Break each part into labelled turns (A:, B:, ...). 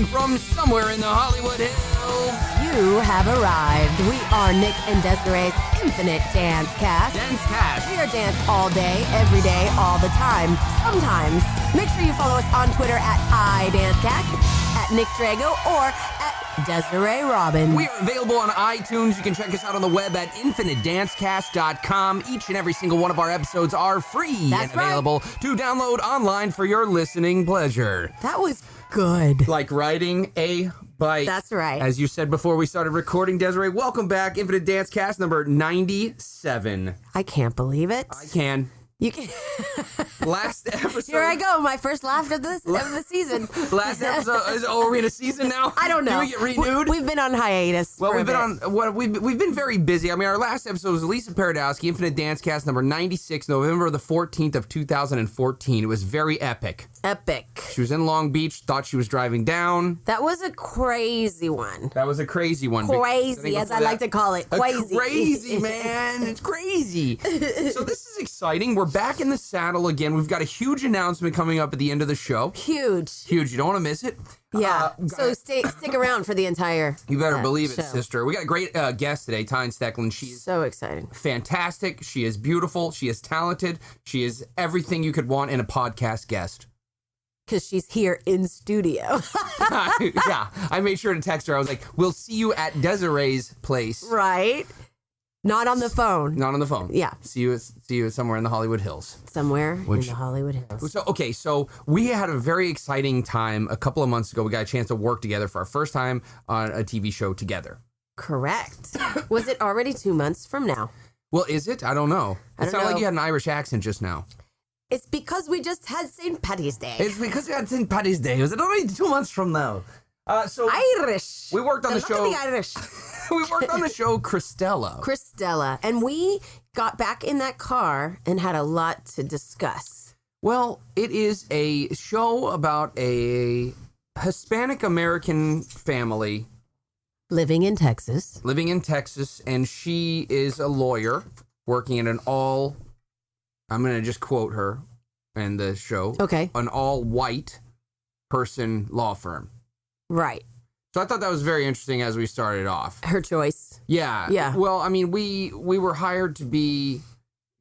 A: in from somewhere in the Hollywood Hills.
B: You have arrived. We are Nick and Desiree's Infinite Dance Cast.
A: Dance Cast.
B: We are dance all day, every day, all the time. Sometimes. Make sure you follow us on Twitter at iDanceCast, at Nick Drago, or at Desiree Robbins.
A: We are available on iTunes. You can check us out on the web at infinitedancecast.com. Each and every single one of our episodes are free
B: That's
A: and available to download online for your listening pleasure.
B: That was good.
A: Like riding a bike.
B: That's right.
A: As you said before we started recording, Desiree, welcome back. Infinite Dance Cast number 97.
B: I can't believe it.
A: I can.
B: You can.
A: Last episode.
B: Here I go. My first laugh of the season.
A: Last episode. Are we in a season now?
B: I don't know.
A: Do we get renewed?
B: We've been on hiatus.
A: Well,
B: for
A: we've been
B: a bit.
A: on. What we've been very busy. I mean, our last episode was Lisa Paradowski, Infinite Dance Cast number 96, November the 14th of 2014. It was very epic.
B: Epic.
A: She was in Long Beach. Thought she was driving down.
B: That was a crazy one.
A: That was a crazy one.
B: Crazy, as I like to call it. Crazy.
A: Crazy, man. It's crazy. So this is exciting. We're back in the saddle again. We've got a huge announcement coming up at the end of the show.
B: Huge.
A: Huge. You don't want to miss it.
B: Yeah. So stick around for the entire
A: You better believe it,
B: show.
A: sister. We got a great guest today, Tyne Stecklein. She's
B: So exciting.
A: fantastic. She is beautiful. She is talented. She is everything you could want in a podcast guest.
B: Because she's here in studio.
A: Yeah. I made sure to text her. I was like, we'll see you at Desiree's place.
B: Right? Not on the phone.
A: Not on the phone.
B: Yeah.
A: See you somewhere in the Hollywood Hills.
B: Somewhere in the Hollywood Hills.
A: So we had a very exciting time a couple of months ago. We got a chance to work together for our first time on a TV show together.
B: Correct. Was it already 2 months from now?
A: Well, is it? I don't know.
B: I
A: It
B: don't
A: sounded like
B: know.
A: you had an Irish accent just now.
B: It's because we just had St. Patty's Day.
A: It's because we had St. Paddy's Day. Was it already 2 months from now? So
B: Irish.
A: we worked on the
B: Look
A: show.
B: at the Irish.
A: We worked on the show Christella.
B: And we got back in that car and had a lot to discuss.
A: Well, it is a show about a Hispanic American family
B: Living in Texas.
A: living in Texas, and she is a lawyer working in I'm going to just quote her in the show,
B: Okay.
A: an all-white person law firm.
B: Right.
A: So I thought that was very interesting as we started off.
B: Her choice.
A: Yeah.
B: Yeah.
A: Well, I mean, we were hired to be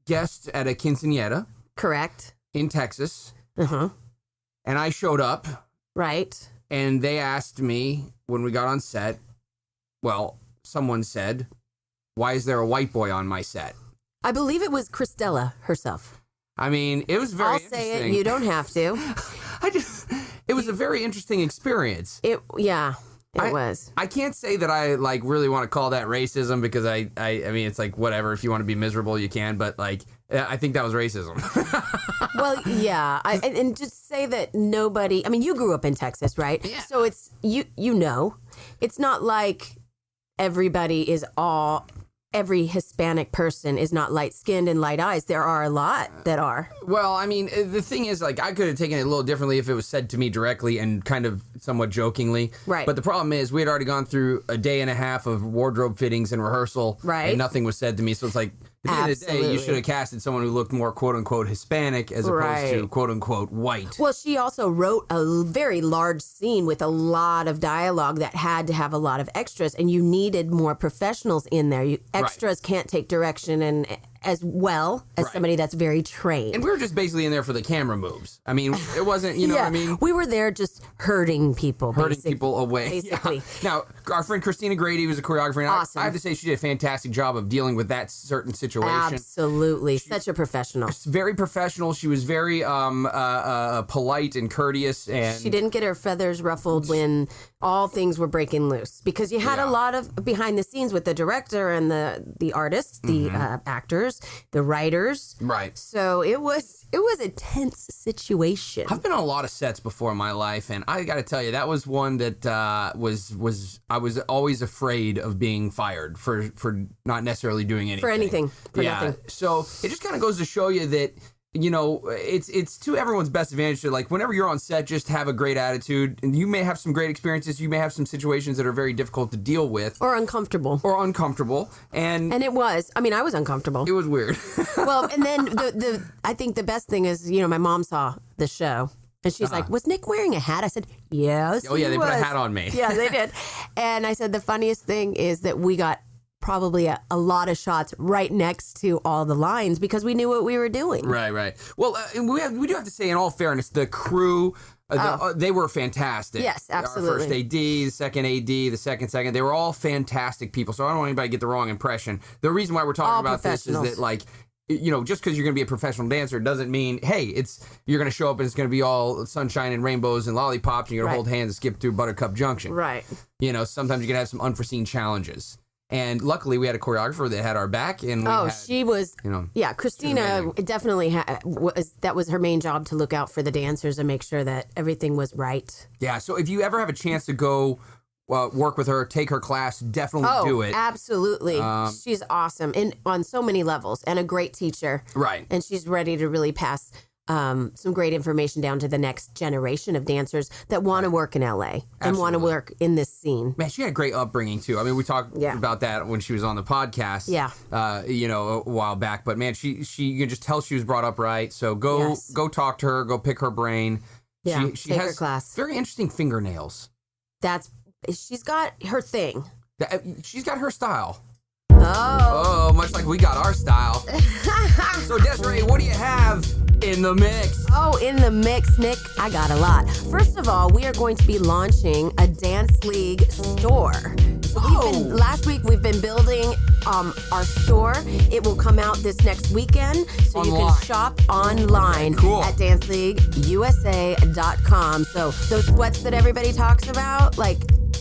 A: guests at a quinceañera
B: Correct.
A: in Texas,
B: Uh-huh.
A: and I showed up,
B: Right.
A: and they asked me when we got on set, well, someone said, why is there a white boy on my set?
B: I believe it was Christella herself.
A: I mean, it was very
B: I'll
A: interesting.
B: say it. You don't have to.
A: It was a very interesting experience.
B: It was.
A: I can't say that I really want to call that racism because I mean, it's like whatever. If you want to be miserable, you can. But I think that was racism.
B: Well, yeah. And just say that nobody. I mean, you grew up in Texas, right?
A: Yeah.
B: So it's you know, it's not like everybody is every Hispanic person is not light-skinned and light eyes. There are a lot that are.
A: Well, I mean, the thing is, I could have taken it a little differently if it was said to me directly and kind of somewhat jokingly.
B: Right.
A: But the problem is, we had already gone through a day and a half of wardrobe fittings and rehearsal.
B: Right.
A: And nothing was said to me. So it's like, at the end of the day, you
B: Absolutely.
A: should have casted someone who looked more quote-unquote Hispanic as opposed to
B: Right.
A: quote-unquote white.
B: Well, she also wrote a very large scene with a lot of dialogue that had to have a lot of extras, and you needed more professionals in there. Extras can't take direction and as well as
A: Right.
B: somebody that's very trained.
A: And we were just basically in there for the camera moves. I mean, it wasn't, you know what I mean?
B: We were there just hurting people.
A: Hurting people away.
B: Basically.
A: Yeah. Now, our friend Christina Grady was a choreographer. And
B: Awesome.
A: I have to say she did a fantastic job of dealing with that certain situation.
B: Absolutely. Such a professional.
A: Very professional. She was very polite and courteous. And
B: She didn't get her feathers ruffled when all things were breaking loose because you had
A: Yeah.
B: a lot of behind the scenes with the director and the artists, the actors, the writers.
A: Right.
B: So it was a tense situation.
A: I've been on a lot of sets before in my life, and I got to tell you, that was one that I was always afraid of being fired for not necessarily doing anything.
B: For anything. For nothing.
A: So it just kind of goes to show you that, you know, it's to everyone's best advantage to, whenever you're on set, just have a great attitude. And you may have some great experiences. You may have some situations that are very difficult to deal with.
B: Or uncomfortable.
A: And
B: And it was. I mean, I was uncomfortable.
A: it was weird.
B: Well, and then I think the best thing is, my mom saw the show. And she's like, was Nick wearing a hat? I said, yes.
A: Oh, yeah, they put a hat on me.
B: Yeah, they did. And I said, the funniest thing is that we got probably a lot of shots right next to all the lines because we knew what we were doing.
A: Right. Well, we do have to say, in all fairness, the crew, they were fantastic.
B: Yes, absolutely.
A: Our first AD, the second AD, the second, they were all fantastic people. So I don't want anybody to get the wrong impression. The reason why we're talking about this is that, like, you know, just because you're going to be a professional dancer doesn't mean, hey, you're going to show up and it's going to be all sunshine and rainbows and lollipops and you're going to hold hands and skip through Buttercup Junction.
B: Right.
A: You know, sometimes you're going to have some unforeseen challenges. And luckily, we had a choreographer that had our back. And
B: she was, Christina definitely that was her main job, to look out for the dancers and make sure that everything was right.
A: Yeah, so if you ever have a chance to go work with her, take her class, definitely do it.
B: Absolutely. She's awesome on so many levels and a great teacher.
A: Right.
B: And she's ready to really pass some great information down to the next generation of dancers that want to work in LA and want to work in this scene.
A: Man, she had a great upbringing too. I mean, we talked about that when she was on the podcast.
B: Yeah.
A: A while back. But man, she you can just tell she was brought up right. So go talk to her. Go pick her brain.
B: Yeah.
A: She
B: take
A: has
B: her class.
A: Very interesting fingernails.
B: She's got her thing.
A: She's got her style.
B: Oh,
A: much like we got our style. So Desiree, what do you have in the mix?
B: Oh, in the mix, Nick, I got a lot. First of all, we are going to be launching a Dance League store. Last week we've been building our store. It will come out this next weekend, so
A: online.
B: You can shop online at danceleagueusa.com. So those sweats that everybody talks about, like,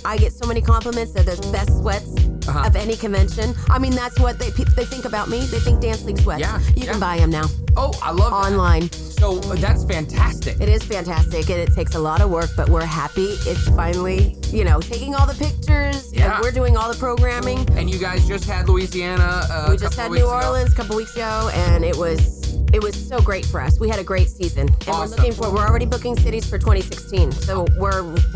B: I get so many compliments. They're the best sweats of any convention. I mean, that's what they think about me. They think Dance League sweats.
A: Yeah,
B: you can buy them now.
A: Oh, I love that.
B: Online.
A: So that's fantastic.
B: It is fantastic, and it takes a lot of work, but we're happy. It's finally, taking all the pictures.
A: Yeah.
B: And we're doing all the programming.
A: And you guys just had Louisiana.
B: We just had New Orleans a couple weeks ago, and it was so great for us. We had a great season, and
A: awesome.
B: we're already booking cities for 2016. So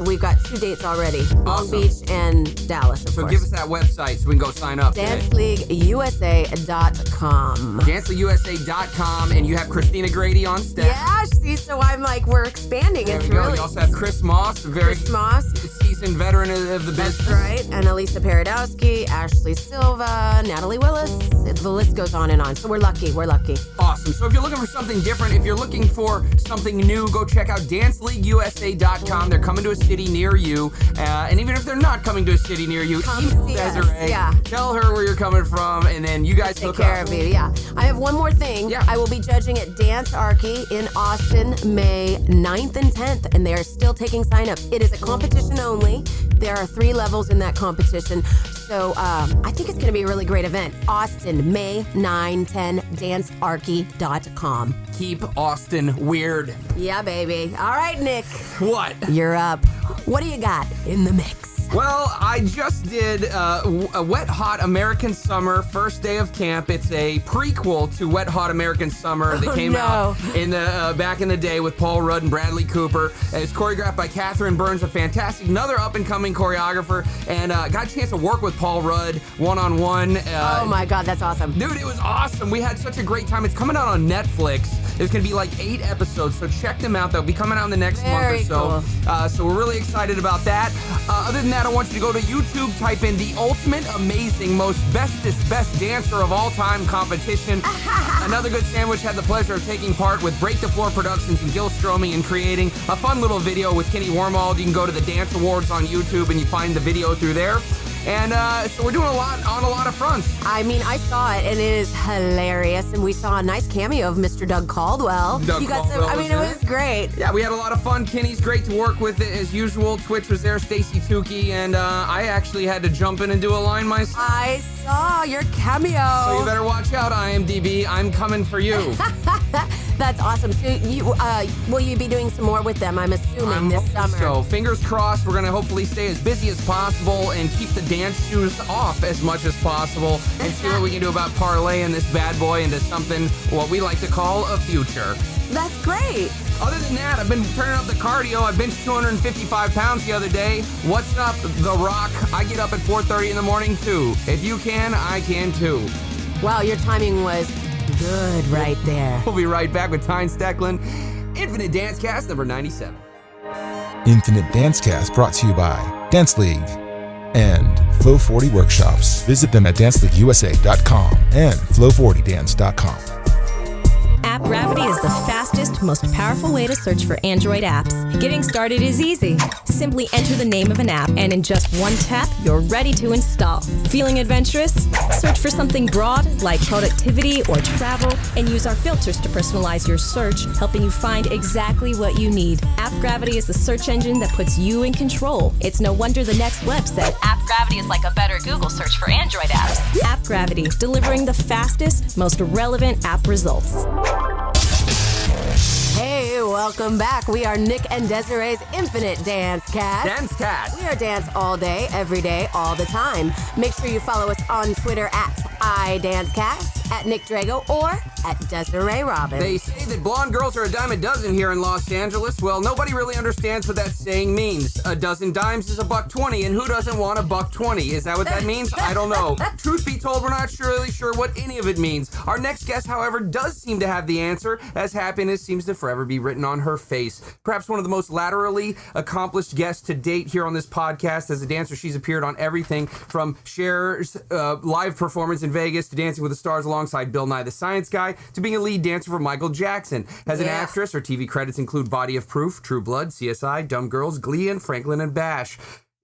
B: we've got 2 dates already: Long Beach and Dallas. Of course.
A: Give us that website so we can go sign up.
B: DanceLeagueUSA.com.
A: DanceLeagueUSA.com, and you have Christina Grady on staff.
B: Yeah, see, so I'm like, we're expanding.
A: There we go. You also have Chris Moss, a very seasoned veteran of the business.
B: That's right. And Elisa Paradowski, Ashley Silva, Natalie Willis. The list goes on and on. So we're lucky.
A: Awesome. So if you're looking for something different, if you're looking for something new, go check out DanceLeagueUSA.com. They're coming to a city near you. And even if they're not coming to a city near you, email Desiree.
B: Yeah.
A: Tell her where you're coming from, and then you guys
B: take care of you. Yeah. I have one more thing.
A: Yeah.
B: I will be judging at Dance Archie in Austin, May 9th and 10th, and they are still taking signups. It is a competition only. There are 3 levels in that competition. So I think it's going to be a really great event. Austin, May 9-10, dancearchie.com.
A: Keep Austin weird.
B: Yeah, baby. All right, Nick.
A: What?
B: You're up. What do you got in the mix?
A: Well, I just did a Wet Hot American Summer first day of camp. It's a prequel to Wet Hot American Summer that came out in the back in the day with Paul Rudd and Bradley Cooper. It's choreographed by Catherine Burns, a fantastic, another up-and-coming choreographer, and got a chance to work with Paul Rudd one-on-one.
B: Oh my God, that's awesome.
A: Dude, it was awesome. We had such a great time. It's coming out on Netflix. There's going to be like 8 episodes, so check them out. They'll be coming out in the next month or so.
B: Cool.
A: So we're really excited about that. Other than that, I want you to go to YouTube, type in the ultimate, amazing, most bestest, best dancer of all time competition. Another Good Sandwich had the pleasure of taking part with Break the Floor Productions and Gil Stroming and creating a fun little video with Kenny Wormald. You can go to the Dance Awards on YouTube and you find the video through there. And so we're doing a lot on a lot of fronts.
B: I mean, I saw it, and it is hilarious. And we saw a nice cameo of Mr. Doug Caldwell. It was great.
A: Yeah, we had a lot of fun. Kenny's great to work with as usual. Twitch was there, Stacy Tukey, and I actually had to jump in and do a line myself.
B: I saw your cameo.
A: So you better watch out, IMDb. I'm coming for you.
B: That's awesome. So will you be doing some more with them, I'm assuming, this summer?
A: So fingers crossed, we're going to hopefully stay as busy as possible and keep the dance shoes off as much as possible and see what we can do about parlaying this bad boy into something, what we like to call a future.
B: That's great.
A: Other than that, I've been turning up the cardio. I benched 255 pounds the other day. What's up, The Rock? I get up at 4:30 in the morning, too. If you can, I can, too.
B: Wow, your timing was good right there.
A: We'll be right back with Tyne Stecklein Infinite Dancecast number 97.
C: Infinite Dancecast brought to you by Dance League and Flow 40 Workshops. Visit them at danceleagueusa.com and flow40dance.com.
D: App Gravity is the fastest, most powerful way to search for Android apps. Getting started is easy. Simply enter the name of an app, and in just one tap, you're ready to install. Feeling adventurous? Search for something broad like productivity or travel, and use our filters to personalize your search, helping you find exactly what you need. App Gravity is the search engine that puts you in control. It's no wonder the next web said App Gravity is like a better Google search for Android apps. App Gravity, delivering the fastest, most relevant app results.
B: Hey, welcome back. We are Nick and Desiree's Infinite Dancecast.
A: Dancecast.
B: We are dance all day, every day, all the time. Make sure you follow us on Twitter at iDancecast, at Nick Drago, or at Desiree Robin.
A: They say that blonde girls are a dime a dozen here in Los Angeles. Well, nobody really understands what that saying means. A dozen dimes is $1.20, and who doesn't want $1.20? Is that what that means? I don't know. Truth be told, we're not really sure what any of it means. Our next guest, however, does seem to have the answer, as happiness seems to forever be written on her face. Perhaps one of the most laterally accomplished guests to date here on this podcast. As a dancer, she's appeared on everything from Cher's live performance in Vegas to Dancing with the Stars alongside Bill Nye the Science Guy to being a lead dancer for Michael Jackson. As an actress, her TV credits include Body of Proof, True Blood, CSI, Dumb Girls, Glee, and Franklin and Bash.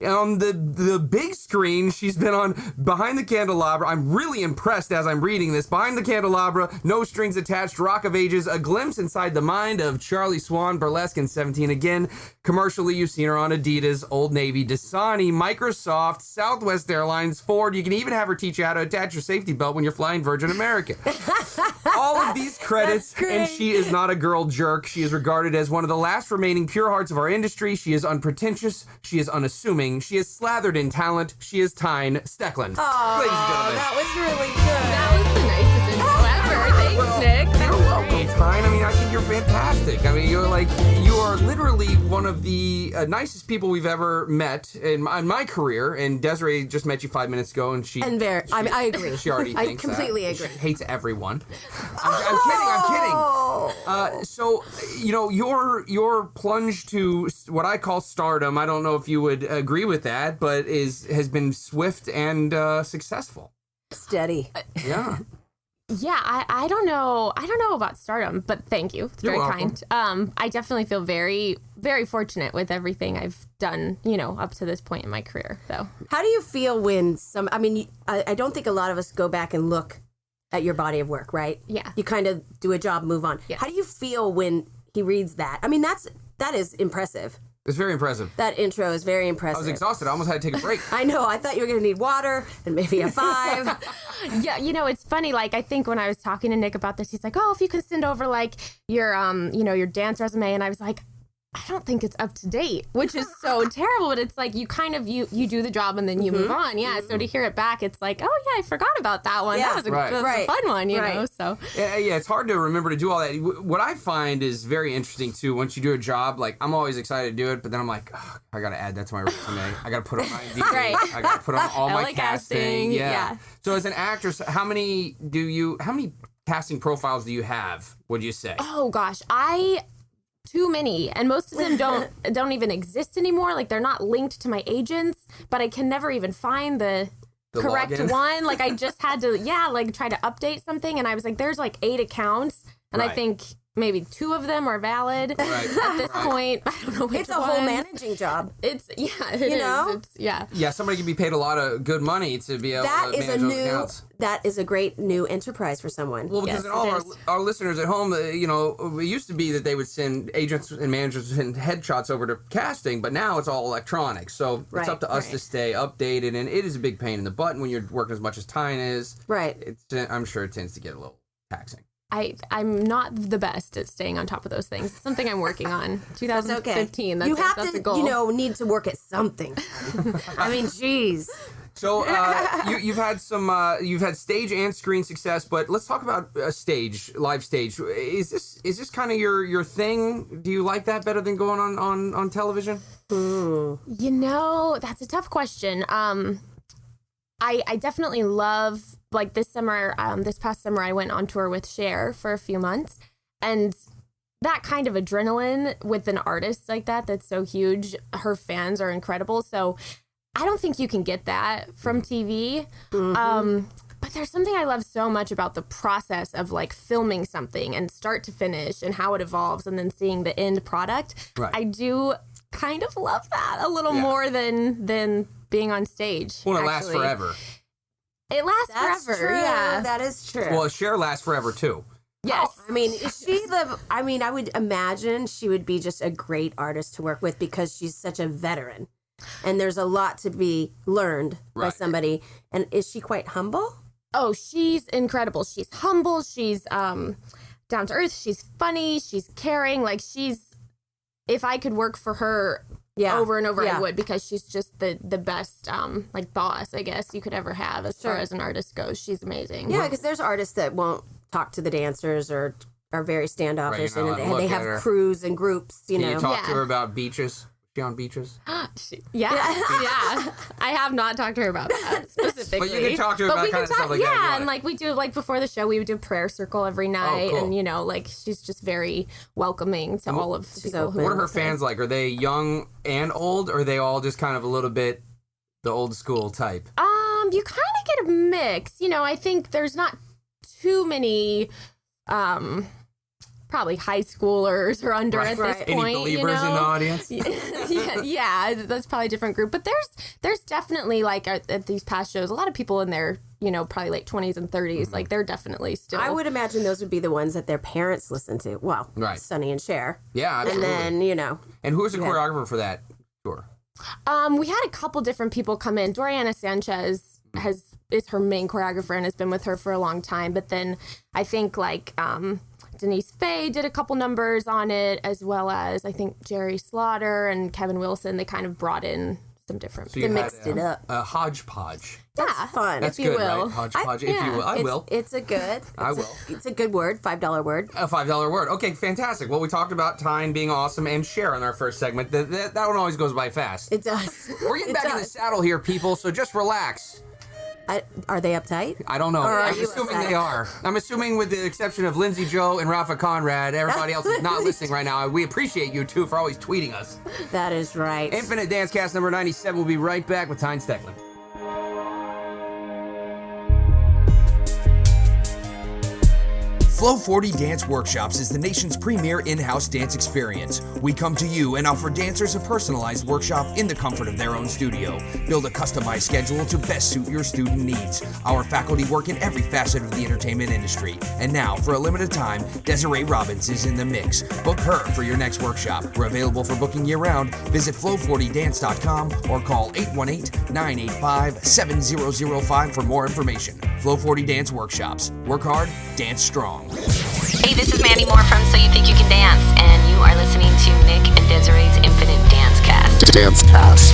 A: On the big screen, she's been on Behind the Candelabra. I'm really impressed as I'm reading this. Behind the Candelabra, No Strings Attached, Rock of Ages, A Glimpse Inside the Mind of Charlie Swan, Burlesque, and 17 Again. Commercially, you've seen her on Adidas, Old Navy, Dasani, Microsoft, Southwest Airlines, Ford. You can even have her teach you how to attach your safety belt when you're flying Virgin America. All of these credits, and she is not a girl jerk. She is regarded as one of the last remaining pure hearts of our industry. She is unpretentious. She is unassuming. She is slathered in talent. She is Tyne Stecklein.
B: Oh,
A: ladies and gentlemen.
B: that was really good.
E: That was the nicest intro ever. Thanks, Nick. That
A: You're
E: was
A: welcome,
E: great.
A: Tyne. I mean, I think you're fantastic. I mean, you are literally one of the nicest people we've ever met in my career. And Desiree just met you 5 minutes ago, and
B: I agree.
A: She already
B: I
A: thinks
B: completely
A: that.
B: agree.
A: She hates everyone. I'm kidding. So, your plunge to what I call stardom, I don't know if you would agree with that, but has been swift and successful.
B: Steady.
A: Yeah.
E: Yeah, I don't know. I don't know about stardom, but thank you. It's
A: You're
E: very
A: welcome.
E: kind. I definitely feel very, very fortunate with everything I've done, up to this point in my career. So,
B: How do you feel when I don't think a lot of us go back and look at your body of work, right?
E: Yeah.
B: You kind of do a job, move on.
E: Yes.
B: How do you feel when he reads that? I mean, that is impressive.
A: It's very impressive.
B: That intro is very
A: I
B: impressive.
A: was exhausted. I almost had to take a break.
B: I know. I thought you were going to need water and maybe a 5.
E: yeah, it's funny. Like, I think when I was talking to Nick about this, he's like, "Oh, if you could send over like your, your dance resume," and I was like, I don't think it's up to date, which is so terrible. But it's like you kind of you do the job and then you move on. Yeah. So to hear it back, it's like, oh yeah, I forgot about that one.
B: Yeah.
E: That was
A: Right.
E: that was a fun one, you know. So
A: Yeah, it's hard to remember to do all that. What I find is very interesting too. Once you do a job, like I'm always excited to do it, but then I'm like, oh, I gotta add that to my resume. I gotta put on my ID.
E: Right.
A: I gotta put on all my
E: LA
A: casting.
E: casting, yeah.
A: So as an actress, how many casting profiles do you have? Would you say?
E: oh gosh, too many, and most of them don't even exist anymore. Like they're not linked to my agents, but I can never even find the correct
A: login?
E: one. Like I just had to try to update something, and I was like, there's like 8 accounts, and I
A: Right.
E: think maybe 2 of them are valid
A: Right.
E: at this point. I don't know which
B: It's a whole
E: ones.
B: managing job.
E: It
B: You
E: is.
B: know?
E: It's, yeah.
A: Yeah, somebody can be paid a lot of good money to be able
B: That
A: to
B: is
A: manage those accounts.
B: that is a great new enterprise for someone.
A: Well, because
E: Yes,
A: all
E: it
A: our,
E: is.
A: our listeners at home, it used to be that they would send agents and managers and headshots over to casting, but now it's all electronic. So
B: Right,
A: it's up to us
E: right.
A: to stay updated, and it is a big pain in the butt when you're working as much as Tyne is.
B: Right.
A: I'm sure it tends to get a little taxing.
E: I'm not the best at staying on top of those things. It's something I'm working on.
B: That's okay.
E: 2015. That's
B: you have
E: that's
B: to,
E: a goal.
B: need to work at something. I mean, geez.
A: So you've had stage and screen success, but let's talk about live stage. Is this kind of your thing? Do you like that better than going on television?
E: That's a tough question. I definitely love, like this past summer, I went on tour with Cher for a few months, and that kind of adrenaline with an artist like that that's so huge. Her fans are incredible. So I don't think you can get that from TV. But there's something I love so much about the process of like filming something and start to finish and how it evolves and then seeing the end product.
A: Right.
E: I do kind of love that a little more than being on stage.
A: Well, it lasts forever.
E: It lasts
B: That's
E: forever.
B: true.
E: Yeah.
B: That is true.
A: Well, Cher lasts forever too.
E: Yes.
B: I mean, I would imagine she would be just a great artist to work with because she's such a veteran. And there's a lot to be learned by somebody. And is she quite humble?
E: Oh, she's incredible. She's humble. She's down to earth. She's funny. She's caring. Like if I could work for her over and over, I would, because she's just the best like boss, I guess, you could ever have as far as an artist goes. She's amazing.
B: Yeah, because there's artists that won't talk to the dancers or are very standoffish, and they have crews and groups,
A: Can
B: know.
A: you talk to her about beaches? She on beaches?
E: Yeah. I have not talked to her about that specifically.
A: But you can talk to her about kind of stuff like that.
E: Yeah, and like we do, like before the show, we would do a prayer circle every night,
A: cool.
E: and like she's just very welcoming to all of people.
A: What are her fans like? Are they young and old, or are they all just kind of a little bit the old school type?
E: You kind of get a mix. I think there's not too many probably high schoolers or under at this point.
A: Any believers in the audience?
E: yeah, that's probably a different group. But there's definitely, like, at these past shows, a lot of people in their, probably late 20s and 30s. Like, they're definitely still.
B: I would imagine those would be the ones that their parents listen to. Well, Sonny and Cher.
A: Yeah, absolutely.
B: And then,
A: And who's the choreographer for that tour?
E: We had a couple different people come in. Doriana Sanchez is her main choreographer and has been with her for a long time. But then I think, like, Denise Faye did a couple numbers on it, as well as I think Jerry Slaughter and Kevin Wilson. They kind of brought in some different.
A: So you
B: mixed it up.
A: A hodgepodge.
B: That's fun.
A: That's
E: if you
A: good,
E: will.
A: right? Hodgepodge, if you will. I will.
B: It's a good. It's a good word. $5 word.
A: A $5 word. Okay, fantastic. Well, we talked about Tyne being awesome and Cher in our first segment. That one always goes by fast.
B: It does.
A: We're getting back in the saddle here, people, so just relax.
B: Are they uptight?
A: I don't know. I'm
B: you
A: assuming
B: upset?
A: they are. I'm assuming, with the exception of Lindsay Joe and Rafa Conrad, everybody else is not listening right now. We appreciate you, too, for always tweeting us.
B: That is right.
A: Infinite Dancecast number 97. We'll be right back with Tyne Stecklein. Flow 40 Dance Workshops is the nation's premier in-house dance experience. We come to you and offer dancers a personalized workshop in the comfort of their own studio. Build a customized schedule to best suit your student needs. Our faculty work in every facet of the entertainment industry. And now, for a limited time, Desiree Robbins is in the mix. Book her for your next workshop. We're available for booking year-round. Visit flow40dance.com or call 818-985-7005 for more information. Flow 40 Dance Workshops. Work hard, dance strong.
F: Hey, this is Mandy Moore from So You Think You Can Dance, and you are listening to Nick and Desiree's Infinite Dancecast.
C: Dancecast.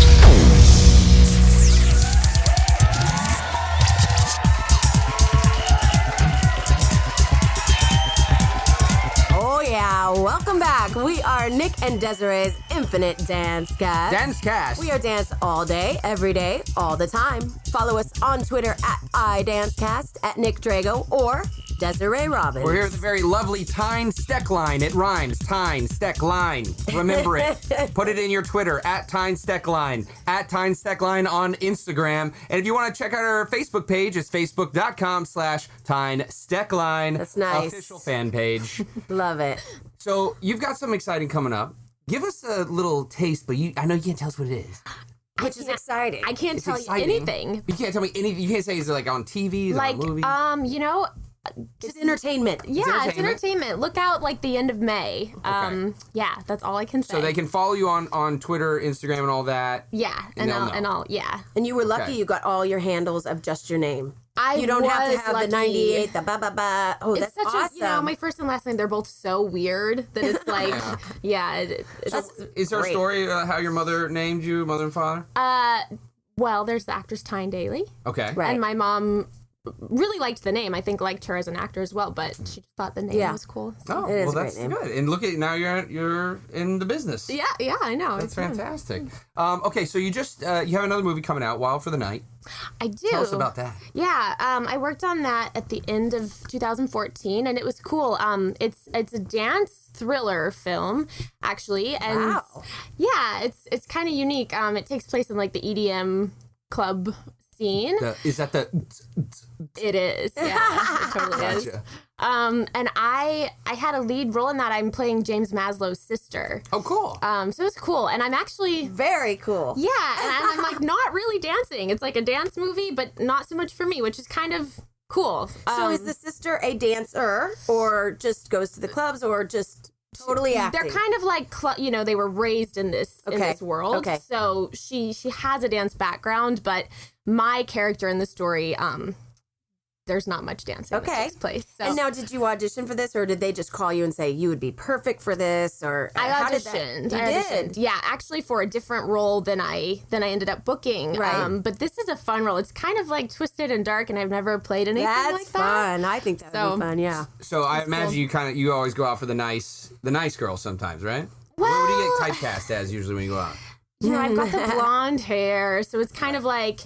B: Oh, yeah. Welcome back. We are Nick and Desiree's Infinite Dancecast.
A: Dancecast.
B: We are dance all day, every day, all the time. Follow us on Twitter at iDancecast, at Nick Drago, or Desiree Robbins.
A: We're here with the very lovely Tyne Stecklein. It rhymes. Tyne Stecklein. Remember it. Put it in your Twitter, at Tyne Stecklein. At Tyne Stecklein on Instagram. And if you want to check out our Facebook page, it's facebook.com/Tyne Stecklein.
B: That's nice.
A: Official fan page.
B: Love it.
A: So you've got something exciting coming up. Give us a little taste, but I know you can't tell us what it is.
B: Which is exciting.
E: I can't
A: It's
E: tell
A: exciting.
E: you anything.
A: You can't tell me anything. You can't say, is it like on TV? Is it
E: Like,
A: on a movie?
B: It's entertainment.
E: Yeah, it's
A: entertainment?
E: entertainment. Look out, like, the end of May. Yeah, that's all I can say.
A: So they can follow you on Twitter, Instagram, and all that.
E: Yeah,
A: And they'll know.
E: yeah.
B: And you were lucky
A: Okay.
B: you got all your handles of just your name.
E: I
B: You don't have to
E: was
B: have
E: lucky.
B: the 98, the ba-ba-ba. Oh,
E: It's
B: that's
E: such
B: awesome.
E: my first and last name, they're both so weird that it's like, it's
A: Is there
B: Great.
A: a story how your mother named you, mother and father?
E: well, there's the actress Tyne Daly.
A: Okay.
B: Right.
E: And my mom really liked the name. I think liked her as an actor as well, but she just thought the name was cool. So.
A: Oh,
B: It is
A: well,
B: a great
A: that's
B: name.
A: good. And look at now you're in the business.
E: Yeah, I know.
A: That's
E: It's fun.
A: fantastic. Okay, so you just you have another movie coming out, Wild for the Night.
E: I do.
A: Tell us about that.
E: Yeah, I worked on that at the end of 2014, and it was cool. It's a dance thriller film, actually, and
B: Wow.
E: yeah, it's kind of unique. It takes place in like the EDM club scene.
A: Is that the?
E: It is, yeah, it totally is.
A: Gotcha.
E: And I had a lead role in that. I'm playing James Maslow's sister.
A: Oh, cool.
E: So it's cool, and I'm actually.
B: Very cool.
E: Yeah, and I'm like not really dancing. It's like a dance movie, but not so much for me, which is kind of cool.
B: So is the sister a dancer, or just goes to the clubs, or just totally acting?
E: They're kind of like they were raised in this world.
B: Okay.
E: So she has a dance background, but my character in the story, there's not much dancing that takes place. So.
B: And now, did you audition for this, or did they just call you and say you would be perfect for this? Or
E: I
B: how did
E: auditioned.
B: that-
E: I
B: You
E: auditioned.
B: did?
E: Yeah, actually for a different role than I ended up booking.
B: Right.
E: But this is a fun role. It's kind of like twisted and dark, and I've never played anything
B: That's
E: like that.
B: fun. I think that would be fun. Yeah.
A: So I imagine you always go out for the nice girl sometimes, right?
E: Well,
A: what do you get typecast as usually when you go out?
E: I've got the blonde hair, so it's kind of like.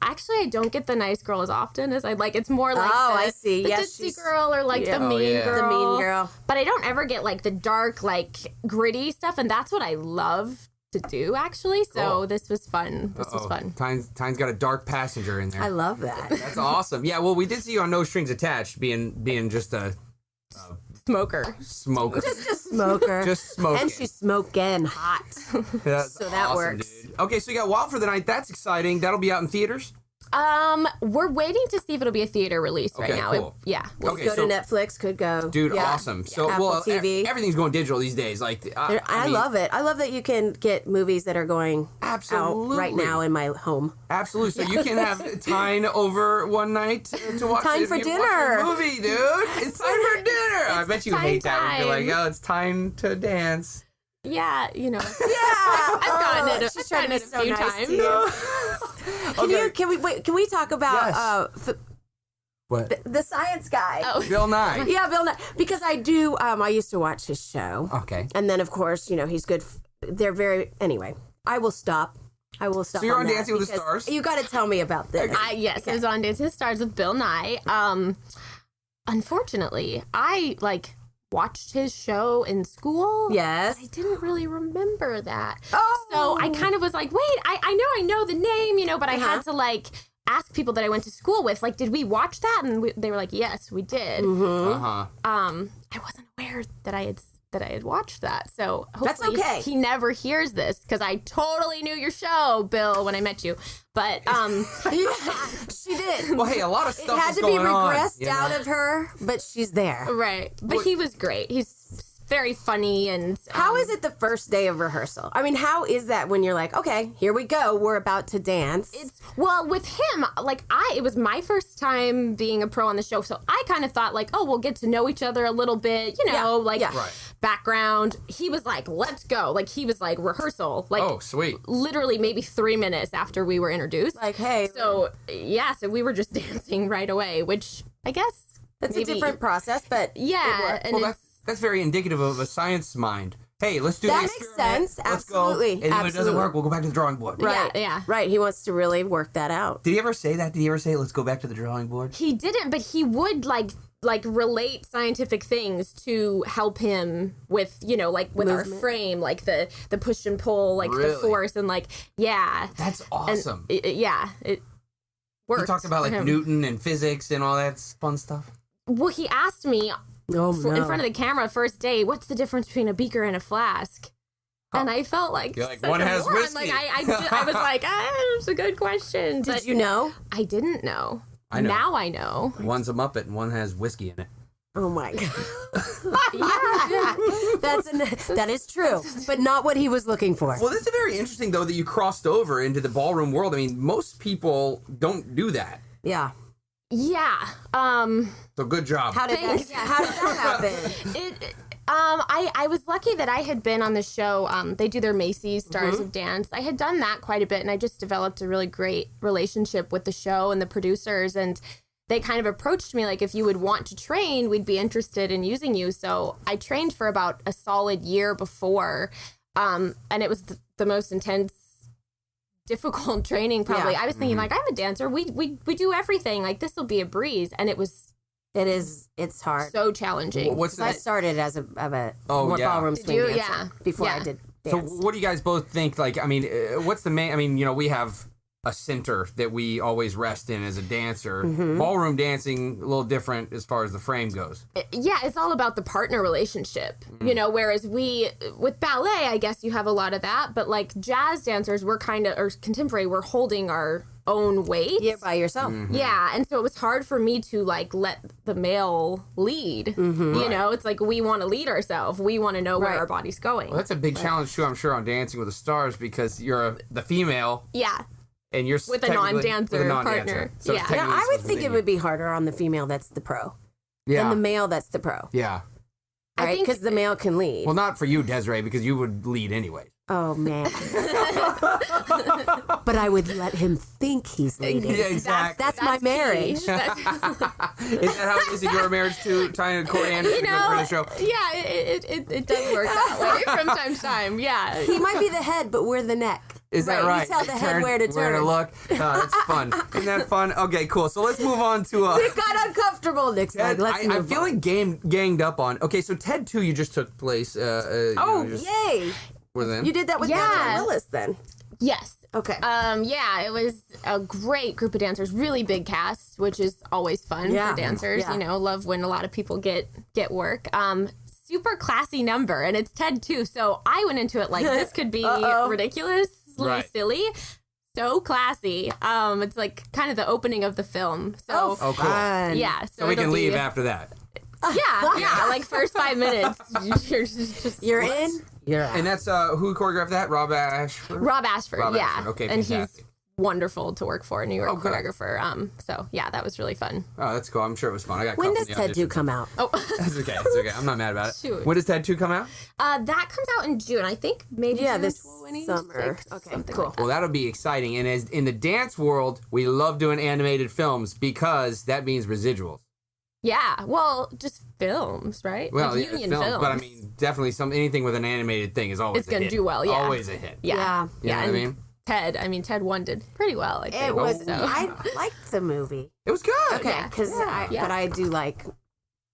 E: Actually, I don't get the nice girl as often as I'd like. It's more like
B: I see.
E: the
B: Yes,
E: ditzy
B: she's-
E: girl or like the
A: Oh,
E: mean
A: yeah.
E: girl.
B: The mean girl.
E: But I don't ever get like the dark, like gritty stuff, and that's what I love to do. Actually, so
A: Cool.
E: this was fun. This was fun.
A: Tyne's got a dark passenger in there.
B: I love that.
A: That's awesome. Yeah, well, we did see you on No Strings Attached, being just a
E: Smoker.
A: smoker.
B: Just a smoker.
A: Just smoking.
B: And she's smoking hot.
A: That's
B: so that
A: awesome,
B: works.
A: dude. Okay, so you got Wild for the Night. That's exciting. That'll be out in theaters.
E: We're waiting to see if it'll be a theater release right
A: Okay,
E: now.
A: cool.
E: We'll
A: Okay,
B: Go
A: so-
B: to Netflix. Could go.
A: Dude,
B: Yeah.
A: awesome. So,
B: Apple
A: well,
B: TV.
A: everything's going digital these days. Like,
B: I love it. I love that you can get movies that are going
A: Absolutely.
B: out right now in my home.
A: Absolutely. So you can have Tyne over one night to watch
B: Time
A: it.
B: for
A: You watch
B: dinner.
A: a movie, dude. It's time for dinner. I bet you
E: time
A: hate that when you're
E: time.
A: like, oh, it's time to dance.
E: Yeah,
B: Yeah,
E: I've gotten it.
B: She's
E: I've
B: trying
E: gotten
B: to
E: it
B: be
E: a few
B: so nice
E: times.
B: to you. Can we talk about
A: What?
B: the science guy?
E: Oh.
A: Bill Nye.
B: Yeah, Bill Nye. Because I do. I used to watch his show.
A: Okay.
B: And then, of course, he's good. They're very. Anyway, I will stop. So
A: you're on
B: that
A: Dancing with the
B: because
A: Stars?
B: You got to tell me about this.
E: Yes, I was on Dancing with the Stars with Bill Nye. Unfortunately, I watched his show in school.
B: Yes.
E: I didn't really remember that.
B: Oh.
E: So I kind of was like, wait, I know the name, but I had to ask people that I went to school with, did we watch that? And they were like, yes, we did.
A: Uh-huh.
E: I wasn't aware that I had watched that. So
B: That's
E: hopefully
B: okay.
E: he never hears this because I totally knew your show, Bill, when I met you. But
B: She did.
A: Well, hey, a lot of
B: It
A: stuff
B: had
A: is
B: to be
A: going on,
B: regressed
A: you know?
B: out of her, but she's there.
E: right. But he was great. He's very funny and
B: How is it the first day of rehearsal? I mean, how is that when you're like, okay, here we go, we're about to dance?
E: Well, with him, it was my first time being a pro on the show, so I kind of thought we'll get to know each other a little bit,
B: Right.
E: background. He was like, let's go. He was like rehearsal.
A: Oh, sweet.
E: Literally maybe 3 minutes after we were introduced.
B: Like, hey,
E: So we were just dancing right away, which I guess
B: it's
E: maybe,
B: a different process, but
E: Yeah, and
A: Well, that's very indicative of a science mind. Hey, let's do
B: That
A: the
B: makes
A: experiment.
B: sense.
A: Let's
B: Absolutely.
A: go. And if it doesn't
B: Absolutely.
A: work, we'll go back to the drawing board.
B: right,
E: yeah.
B: right. He wants to really work that out.
A: Did he ever say that? Did he ever say, let's go back to the drawing board?
E: he didn't, but he would relate scientific things to help him with with our
B: Movement.
E: frame, the push and pull, the
A: Really?
E: force, and yeah.
A: That's awesome.
E: It worked.
A: He talked about
E: for him.
A: Newton and physics and all that fun stuff.
E: Well, he asked me
B: Oh,
E: in front of the camera first day, what's the difference between a beaker and a flask? And I felt like
A: You're like,
E: such
A: one
E: a
A: has
E: moron.
A: whiskey.
E: I was like, it's a good question.
B: Did
E: but
B: you know?
E: I didn't know.
A: I know.
E: Now I know.
A: One's a Muppet and one has whiskey in it.
B: Oh my god. That is true, but not what he was looking for.
A: Well, this is very interesting, though, that you crossed over into the ballroom world. I mean, most people don't do that.
B: Yeah.
E: Yeah.
A: So good job.
B: How did
E: Thanks.
B: that happen?
E: I was lucky that I had been on the show. They do their Macy's Stars of Dance. I had done that quite a bit, and I just developed a really great relationship with the show and the producers. And they kind of approached me like, if you would want to train, we'd be interested in using you. So I trained for about a solid year before, and it was the most intense, difficult training probably.
B: Yeah.
E: I was thinking like, I'm a dancer. We do everything. Like, this will be a breeze. And
B: it's hard.
E: so challenging.
B: I started as a ballroom swing
E: you?
B: dancer
E: Yeah.
B: before
E: Yeah.
B: I did
A: So
B: dance.
A: what do you guys both think? Like, I mean, what's the main? I mean, we have a center that we always rest in as a dancer. Ballroom dancing, a little different as far as the frame goes.
E: Yeah, it's all about the partner relationship, whereas with ballet, I guess you have a lot of that, but like jazz dancers, or contemporary, we're holding our own weight.
B: You're by yourself.
E: Yeah, and so it was hard for me to like let the male lead. It's like we want to lead ourselves. We want to know where our body's going.
A: Well, that's a big challenge too, I'm sure, on Dancing with the Stars, because you're the female.
E: Yeah.
A: And you're
E: With a
A: technically-
E: non-dancer
A: with a non-dancer.
E: partner.
A: So it's
E: Yeah.
A: technically
B: I would
A: supposed to
B: think
A: be
B: it would be harder on the female that's the pro than the male that's the pro,
A: Yeah.
E: I
B: right?
E: think-
B: Because the male can lead.
A: Well, not for you, Desiree, because you would lead anyway.
B: Oh, man. But I would let him think he's leading.
A: Yeah, exactly.
B: That's my marriage.
A: Is that how it is in your marriage too, Tyne and Corey Anderson? The show?
E: Yeah, it does work that way from time to time. Yeah.
B: He might be the head, but we're the neck.
A: Is that right?
B: You tell the head where to turn.
A: Where to look. Oh, that's fun. Isn't that fun? Okay, cool. So let's move on to...
B: It got uncomfortable, Nick's like,
A: Ted,
B: let's move
A: I'm feeling ganged up on... Okay, so Ted 2, you just took place...
B: yay.
A: Within.
B: You did that with
E: Yeah.
B: Willis then.
E: Yes.
B: Okay.
E: Yeah, it was a great group of dancers, really big cast, which is always fun
B: Yeah.
E: for dancers.
B: Yeah.
E: Love when a lot of people get work. Super classy number, and it's Ted too. So I went into it like this could be ridiculously
A: Right.
E: silly. So classy. It's like kind of the opening of the film. So
A: Oh, cool.
B: Fun.
E: yeah.
A: So we
E: it'll
A: can
E: be-
A: leave after that.
E: Yeah. Like first 5 minutes, you're just
B: You're in. You're out.
A: And that's... who choreographed that? Rob Ashford?
E: Rob Ashford,
A: Rob
E: yeah.
A: Ashford, okay,
E: and
A: fantastic.
E: he's wonderful to work for, a New York
A: Oh, good.
E: choreographer. So yeah, that was really fun.
A: Oh, that's cool. I'm sure it was fun. I got
B: When
A: caught
B: does
A: from the
B: Ted 2
A: audition.
B: come out?
E: Oh,
A: That's okay. It's okay. I'm not mad about it.
E: Shoot.
A: When does Ted 2 come out?
E: that comes out in June. I think maybe
B: Yeah,
E: June
B: this
E: 26th,
B: summer. Okay,
E: something
B: cool.
E: like that.
A: Well, that'll be exciting. And as in the dance world, we love doing animated films because that means residuals.
E: Yeah, well, just films, right?
A: Well,
E: like
A: yeah,
E: union
A: films,
E: films.
A: but I mean, definitely anything with an animated thing is always
E: It's gonna
A: hit.
E: do well, yeah.
A: Always a hit.
E: yeah,
A: You know what I
E: and
A: mean?
E: Ted 1 did pretty well. I think.
B: It was.
E: So.
B: I liked the movie.
A: It was good.
B: Okay,
E: Yeah.
B: because
E: Yeah.
B: but I do like.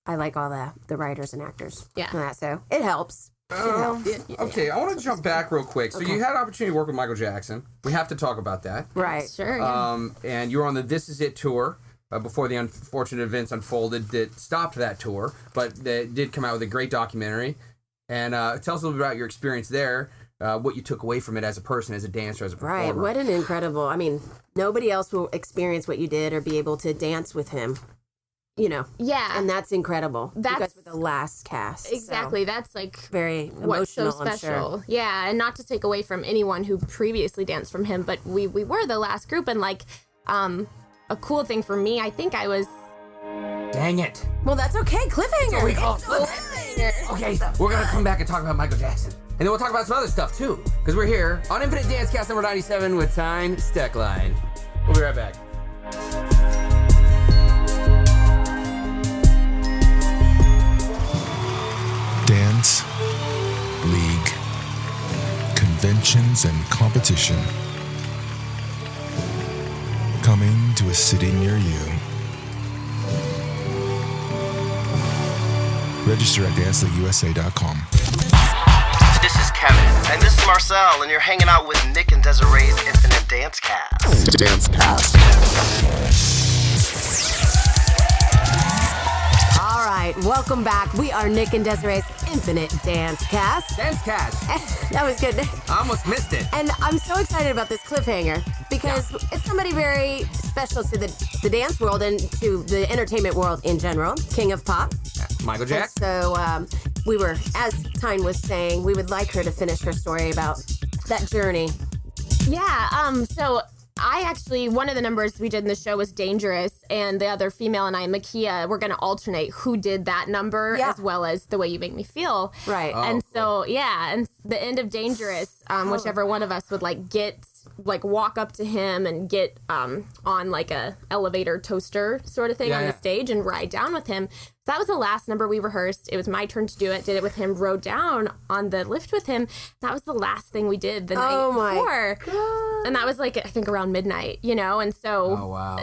B: I like all the writers and actors.
E: Yeah.
B: And that, so it helps.
A: Okay, I want to jump back real quick. So you had an opportunity to work with Michael Jackson. We have to talk about that.
B: Right.
E: Sure. Yeah.
A: And you were on the This Is It tour before the unfortunate events unfolded that stopped that tour, but they did come out with a great documentary. And tell us a little bit about your experience there, what you took away from it as a person, as a dancer, as a performer.
B: Right. What an incredible. I mean, nobody else will experience what you did or be able to dance with him.
E: Yeah.
B: And that's incredible. You
E: That's-
B: guys were the last cast. so
E: Exactly. That's like
B: very
E: what's so
B: emotional, I'm
E: special.
B: sure.
E: Yeah, and not to take away from anyone who previously danced from him, but we were the last group, and like a cool thing for me, I think I was
A: Dang it.
B: Well, that's okay. Cliffhanger.
A: We call it Okay, we're going to come back and talk about Michael Jackson. And then we'll talk about some other stuff, too. Because we're here on Infinite Dance Cast number 97 with Tyne Stecklein. We'll be right back.
C: Dance, league, conventions, and competition. Coming to a city near you. Register at danceleagueusa.com.
G: This is Kevin, and this is Marcel, and you're hanging out with Nick and Desiree's Infinite Dance Cast.
C: Dance Cast.
B: All right. Welcome back. We are Nick and Desiree's Infinite Dance Cast.
A: Dance Cast.
B: That was good.
A: I almost missed it.
B: And I'm so excited about this cliffhanger because it's somebody very special to the dance world and to the entertainment world in general. King of Pop.
A: Michael
B: And
A: Jackson.
B: so we were, as Tyne was saying, we would like her to finish her story about that journey.
E: Yeah, so I actually, one of the numbers we did in the show was Dangerous, and the other female and I, Makia, we're going to alternate who did that number
B: Yeah.
E: as well as The Way You Make Me Feel.
B: Right.
E: And so, yeah, and the end of Dangerous, whichever one of us would like get like walk up to him and get on like a elevator toaster sort of thing on the stage and ride down with him. That was the last number we rehearsed. It was my turn to do it. Did it with him, rode down on the lift with him. That was the last thing we did the night before. God. And that was like, I think around midnight, you know? And so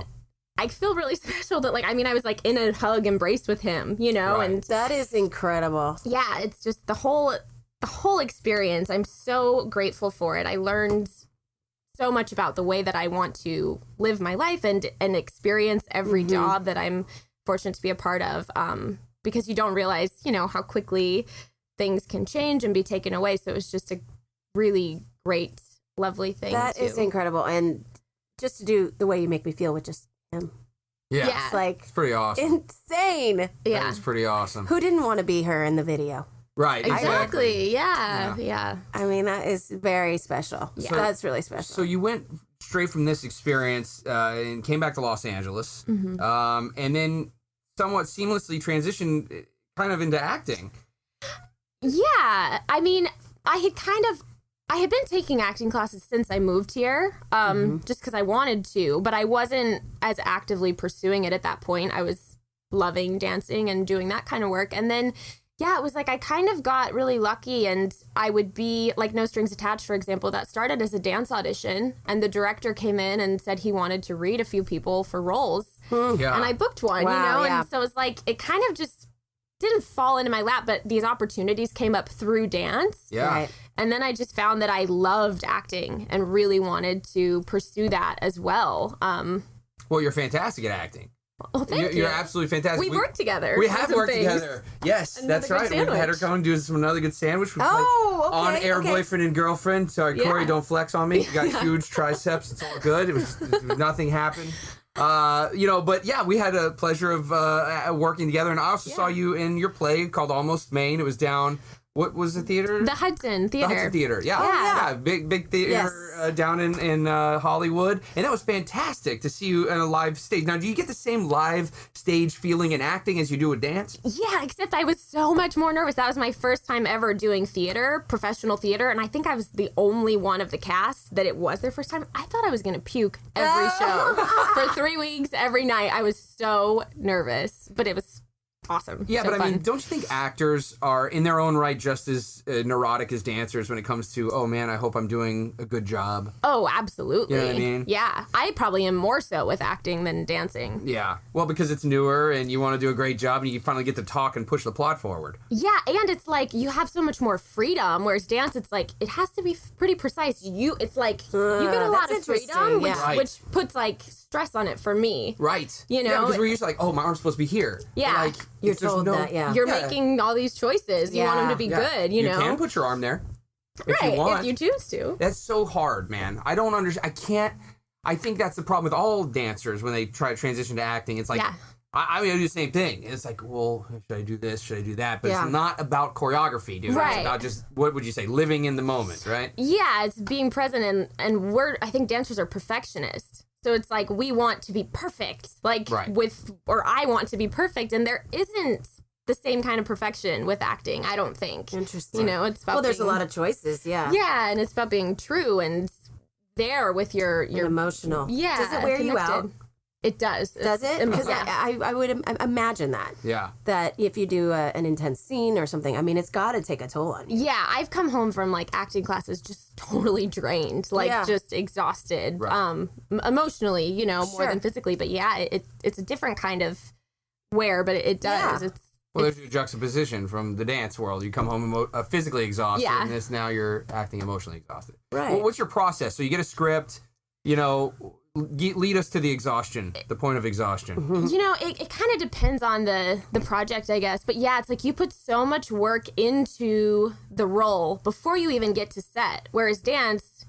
E: I feel really special that I was like in a hug embrace with him, you know?
A: Right.
E: And
B: that is incredible.
E: Yeah, it's just the whole experience. I'm so grateful for it. I learned so much about the way that I want to live my life and experience every job that I'm fortunate to be a part of, because you don't realize, you know, how quickly things can change and be taken away. So it was just a really great, lovely thing.
B: That is incredible. And just to do the way you make me feel with just him.
A: Yeah.
B: It's like,
A: it's pretty awesome.
B: Insane.
E: Yeah.
A: That is pretty awesome.
B: Who didn't want to be her in the video?
A: Right.
E: Exactly. Yeah.
B: I mean, that is very special. Yeah. That's really special.
A: So you went straight from this experience and came back to Los Angeles, and then somewhat seamlessly transitioned kind of into acting.
E: Yeah. I mean, I had been taking acting classes since I moved here, just because I wanted to, but I wasn't as actively pursuing it at that point. I was loving dancing and doing that kind of work. And then, it was like I kind of got really lucky, and I would be like No Strings Attached, for example, that started as a dance audition, and the director came in and said he wanted to read a few people for roles.
A: Yeah.
E: And I booked one, you know, and so it's like it kind of just didn't fall into my lap, but these opportunities came up through dance.
A: Yeah.
B: Right.
E: And then I just found that I loved acting and really wanted to pursue that as well.
A: Well, you're fantastic at acting.
E: Oh, thank you.
A: You're absolutely fantastic.
E: We've worked together.
A: We have worked together. Yes,
E: Another
A: that's
E: good
A: right. We've had her
E: sandwich.
A: come and do another good sandwich. We on-air boyfriend and girlfriend. Sorry, Corey, don't flex on me. You got huge triceps. It's all good. It was nothing happened. But yeah, we had a pleasure of working together. And I also saw you in your play called Almost Maine. It was down... What was the theater?
E: The Hudson Theater.
A: The Hudson Theater, yeah. Big theater down in Hollywood. And that was fantastic to see you on a live stage. Now, do you get the same live stage feeling in acting as you do with dance?
E: Yeah, except I was so much more nervous. That was my first time ever doing theater, professional theater, and I think I was the only one of the cast that it was their first time. I thought I was going to puke every show. For 3 weeks, every night. I was so nervous, but it was awesome.
A: Yeah,
E: so
A: but
E: fun.
A: I mean, don't you think actors are, in their own right, just as neurotic as dancers when it comes to, oh man, I hope I'm doing a good job?
E: Oh, absolutely.
A: You know what I mean?
E: Yeah, I probably am more so with acting than dancing.
A: Yeah, well, because it's newer and you want to do a great job and you finally get to talk and push the plot forward.
E: Yeah, and it's like you have so much more freedom, whereas dance, it's like it has to be pretty precise. It's like you get a lot of freedom, which puts like stress on it for me.
A: Right.
E: You know?
A: Yeah, because we're used to like, oh, my arm's supposed to be here.
E: Yeah.
A: Like,
B: You're told that,
E: You're making all these choices. You want them to be good, you know?
A: You can put your arm there. If
E: right,
A: you want.
E: if you choose to.
A: That's so hard, man. I don't understand. I think that's the problem with all dancers when they try to transition to acting. It's like, I do the same thing. It's like, well, should I do this? Should I do that? But it's not about choreography, dude.
E: Right.
A: It's about just, what would you say, living in the moment, right?
E: Yeah, it's being present, and I think dancers are perfectionists. So it's like we want to be perfect, or I want to be perfect, and there isn't the same kind of perfection with acting, I don't think.
B: Interesting.
E: You know, it's about
B: there's a lot of choices, Yeah,
E: and it's about being true and there with your
B: and emotional.
E: Yeah.
B: Does it wear you out?
E: It does.
B: Does it? Because I would imagine that.
A: Yeah.
B: That if you do an intense scene or something, I mean, it's got to take a toll on you.
E: Yeah, I've come home from like acting classes just totally drained, just exhausted, emotionally, you know, more than physically. But it's a different kind of wear, but it does.
A: Yeah. There's your juxtaposition from the dance world. You come home physically exhausted, and this now you're acting emotionally exhausted.
B: Right.
A: Well, what's your process? So you get a script, you know. Lead us to the exhaustion, the point of exhaustion.
E: You know, it kind of depends on the project, I guess. But yeah, it's like you put so much work into the role before you even get to set. Whereas dance,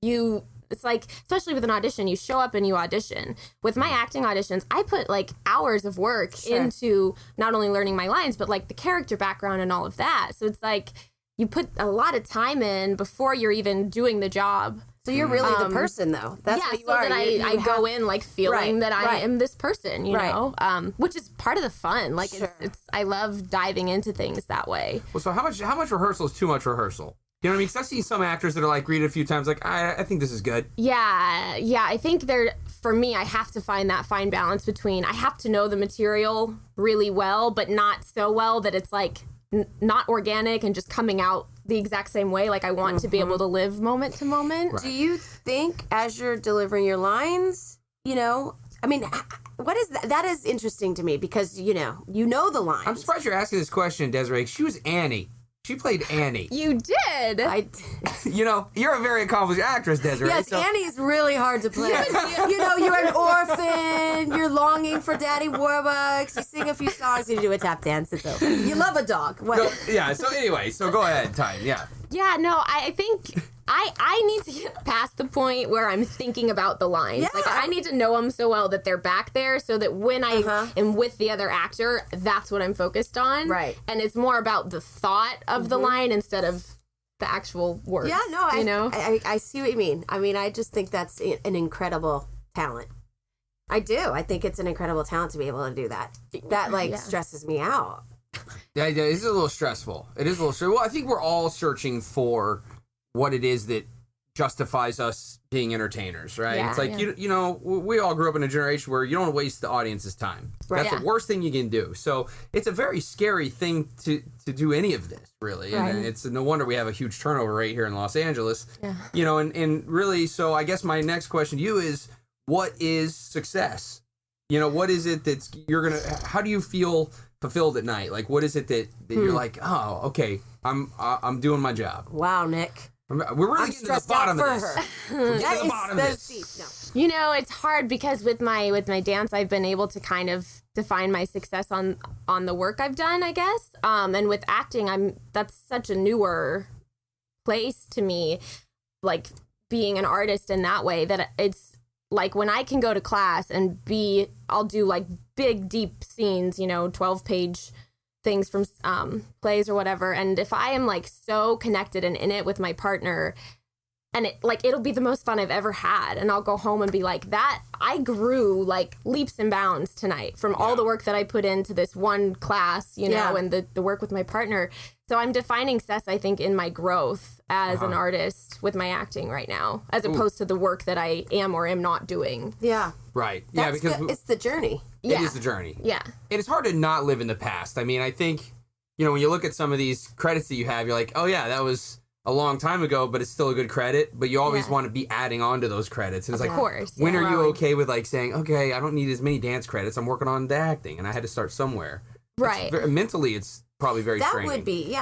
E: it's like, especially with an audition, you show up and you audition. With my acting auditions, I put like hours of work into not only learning my lines, but like the character background and all of that. So it's like you put a lot of time in before you're even doing the job.
B: So you're really the person, though. That's what you
E: so
B: are.
E: that I go in like feeling that I am this person, you know, which is part of the fun. Like it's I love diving into things that way.
A: Well, so how much rehearsal is too much rehearsal? You know what I mean? Because I've seen some actors that are like, read it a few times, like, I think this is good.
E: Yeah. I think for me, I have to find that fine balance between, I have to know the material really well, but not so well that it's like not organic and just coming out the exact same way. Like I want to be able to live moment to moment.
B: Do you think as you're delivering your lines, I mean, what is that? That is interesting to me because, you know the lines.
A: I'm surprised you're asking this question, Desiree. She was Annie. She played Annie.
E: You did.
A: You're a very accomplished actress, Desiree.
B: Yes,
A: so.
B: Annie's really hard to play. You're an orphan. You're longing for Daddy Warbucks. You sing a few songs and you do a tap dance. It's over. You love a dog. What?
A: So go ahead, Tyne. Yeah.
E: Yeah, no, I think I need to get past the point where I'm thinking about the lines.
B: Yeah.
E: Like, I need to know them so well that they're back there so that when I am with the other actor, that's what I'm focused on.
B: Right.
E: And it's more about the thought of the line instead of the actual words.
B: Yeah, no,
E: I
B: I see what you mean. I mean, I just think that's an incredible talent. I do. I think it's an incredible talent to be able to do that. That, stresses me out.
A: Yeah, it's a little stressful. It is a little stressful. Well, I think we're all searching for what it is that justifies us being entertainers, right?
E: Yeah,
A: it's like, we all grew up in a generation where you don't waste the audience's time.
B: Right.
A: That's the worst thing you can do. So it's a very scary thing to do any of this, really.
E: Right.
A: And it's no wonder we have a huge turnover rate here in Los Angeles. Yeah. And really, so I guess my next question to you is, what is success? What is it that's how do you feel fulfilled at night? Like, what is it that you're like, oh, okay, I'm doing my job.
B: Wow, Nick.
A: We're really getting to the bottom of this. We're getting to the bottom of this.
B: Deep. No.
E: it's hard because with my dance, I've been able to kind of define my success on the work I've done, I guess. And with acting, that's such a newer place to me, like being an artist in that way, that it's like when I can go to class and I'll do like big, deep scenes, 12-page things from plays or whatever. And if I am like so connected and in it with my partner, and it'll be the most fun I've ever had. And I'll go home and be like, that I grew like leaps and bounds tonight from all the work that I put into this one class, and the work with my partner. So I'm defining success, I think, in my growth as an artist with my acting right now, as opposed to the work that I am or am not doing.
B: Yeah.
A: Right.
B: Because it's the journey.
A: It is the journey.
E: Yeah.
A: And it's hard to not live in the past. I mean, I think, when you look at some of these credits that you have, you're like, oh yeah, that was a long time ago, but it's still a good credit. But you always want to be adding on to those credits. And it's like,
E: of course.
A: When are you okay with like saying, okay, I don't need as many dance credits. I'm working on the acting, and I had to start somewhere.
E: Right.
A: Mentally, it's probably very straining.
B: That would be,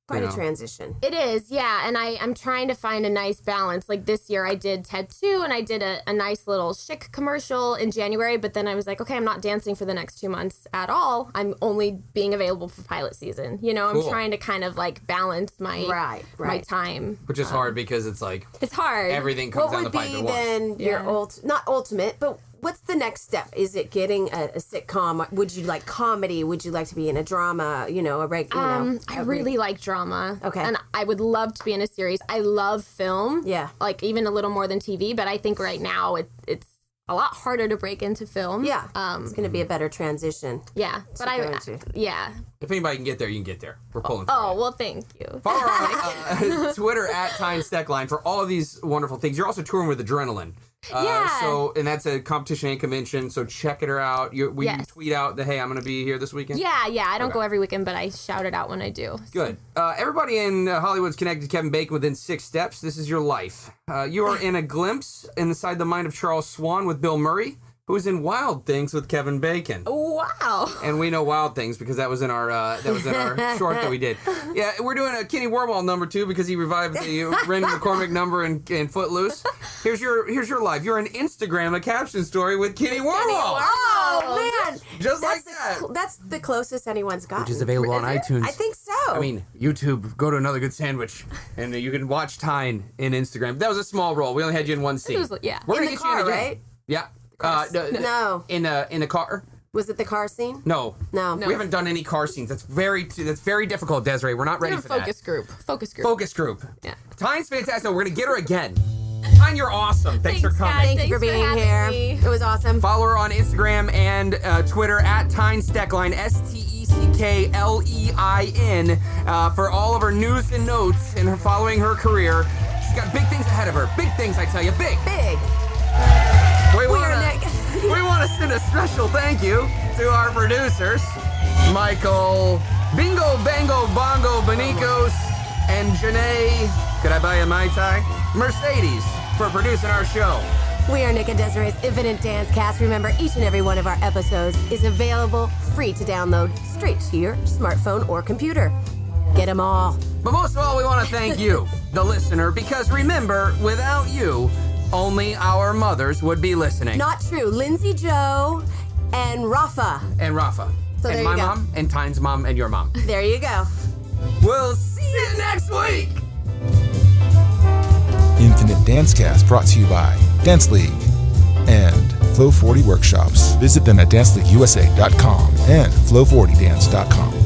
B: quite a transition.
E: It is, yeah. And I'm trying to find a nice balance. Like this year I did TED 2 and I did a nice little chic commercial in January, but then I was like, okay, I'm not dancing for the next 2 months at all. I'm only being available for pilot season. I'm trying to kind of like balance my my time.
A: Which is hard because it's like,
E: it's hard.
A: Everything comes down the pipe at once.
B: What would be then your not ultimate, but what's the next step? Is it getting a sitcom? Would you like comedy? Would you like to be in a drama?
E: I really like drama.
B: Okay.
E: And I would love to be in a series. I love film.
B: Yeah.
E: Like even a little more than TV, but I think right now it's a lot harder to break into film.
B: Yeah. It's going to be a better transition.
E: Yeah. But
A: if anybody can get there, you can get there. We're pulling for
E: you.
A: you.
E: Well, thank you.
A: Follow her on Twitter at Tyne Stecklein for all of these wonderful things. You're also touring with Adrenaline. And that's a competition and convention, so check it out. You tweet out that, hey, I'm going to be here this weekend?
E: Yeah. I don't go every weekend, but I shout it out when I do. So.
A: Good. Everybody in Hollywood's connected to Kevin Bacon within 6 steps. This is your life. You are in a glimpse inside the mind of Charles Swan with Bill Murray, who's in Wild Things with Kevin Bacon.
E: Wow.
A: And we know Wild Things because that was in our short that we did. Yeah, we're doing a Kenny Warhol number 2 because he revived the Randy McCormick number in Footloose. Here's your life. You're an Instagram, a caption story with Kenny Warhol.
B: Oh, man.
A: Just like that.
B: That's the closest anyone's got.
A: Which is available on iTunes.
B: I think so.
A: I mean, YouTube, go to Another Good Sandwich, and you can watch Tyne in Instagram. That was a small role. We only had you in one scene.
E: We're
A: gonna
B: in the
A: get
B: car,
A: you in again.
B: right?
A: Yeah.
B: No.
A: In the car.
B: Was it the car scene?
A: No.
B: No.
A: We haven't done any car scenes. That's very difficult, Desiree. We're not ready for that. Focus group.
E: Yeah.
A: Tyne's fantastic. We're gonna get her again. Tyne, you're awesome. Thanks for coming.
E: Guys.
B: Thank you for being here.
E: Me.
B: It was awesome.
A: Follow her on Instagram and Twitter at Tyne Stecklein, STECKLINE. Stecklein, for all of her news and notes and her following her career. She's got big things ahead of her. Big things, I tell you. Big. We want to send a special thank you to our producers, Michael Bingo Bango Bongo Benicos and Janae, could I buy a Mai Tai? Mercedes, for producing our show.
B: We are Nick and Desiree's Infinite Dance Cast. Remember, each and every one of our episodes is available free to download straight to your smartphone or computer. Get them all.
A: But most of all, we want to thank you, the listener, because remember, without you, only our mothers would be listening.
B: Not true. Lindsay Joe and Rafa.
A: And Rafa.
B: So
A: and
B: there
A: my
B: you go.
A: mom, and Tyne's mom, and your mom.
B: There you go.
A: We'll see you next week!
C: Infinite Dancecast brought to you by Dance League and Flow 40 Workshops. Visit them at danceleagueusa.com and flow40dance.com.